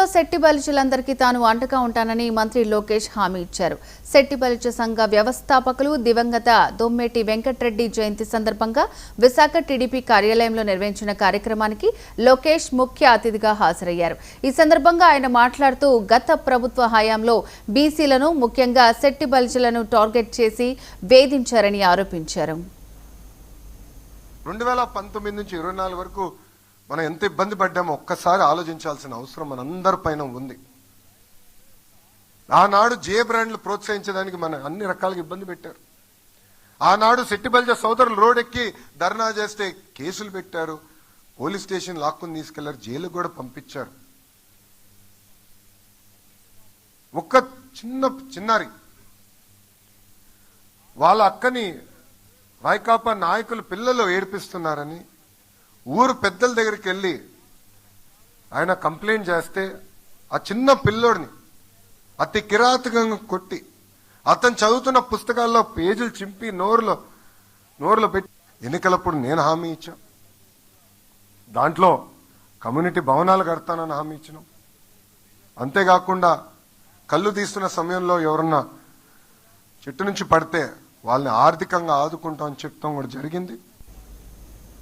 రాష్ట్రంలో శెట్టి బలిజలందరికీ తాను అండగా ఉంటానని మంత్రి లోకేష్ హామీ ఇచ్చారు. శెట్టి బలిజ సంఘ వ్యవస్థాపకులు దివంగత దొమ్మేటి వెంకట్రెడ్డి జయంతి సందర్భంగా విశాఖ టీడీపీ కార్యాలయంలో నిర్వహించిన కార్యక్రమానికి లోకేష్ ముఖ్య అతిథిగా హాజరయ్యారు. ఈ సందర్భంగా ఆయన మాట్లాడుతూ గత ప్రభుత్వ హయాంలో బీసీలను ముఖ్యంగా శెట్టి బలిజలను టార్గెట్ చేసి వేధించారని ఆరోపించారు. 2019 నుంచి 24 వరకు మనం ఎంత ఇబ్బంది పడ్డామో ఒక్కసారి ఆలోచించాల్సిన అవసరం మనందరిపైన ఉంది. ఆనాడు జే బ్రాండ్లు ప్రోత్సహించడానికి మన అన్ని రకాలుగా ఇబ్బంది పెట్టారు. ఆనాడు శెట్టి బలిజ సోదరులు రోడ్డెక్కి ధర్నా చేస్తే కేసులు పెట్టారు, పోలీస్ స్టేషన్ లాక్కుని తీసుకెళ్లారు, జైలుకు కూడా పంపించారు. ఒక్క చిన్నారి వాళ్ళ అక్కని వైకాపా నాయకులు పిల్లలు ఏడిపిస్తున్నారని ఊరు పెద్దల దగ్గరికి వెళ్ళి ఆయన కంప్లైంట్ చేస్తే ఆ చిన్న పిల్లోడిని అతి కిరాతకంగా కొట్టి అతను చదువుతున్న పుస్తకాల్లో పేజీలు చింపి నోరులో పెట్టి ఎన్నికలప్పుడు నేను హామీ ఇచ్చా. దాంట్లో కమ్యూనిటీ భవనాలు కడతానని హామీ ఇచ్చినాం. అంతేకాకుండా కళ్ళు తీస్తున్న సమయంలో ఎవరన్నా చెట్టు నుంచి పడితే వాళ్ళని ఆర్థికంగా ఆదుకుంటామని చెప్తాం కూడా జరిగింది.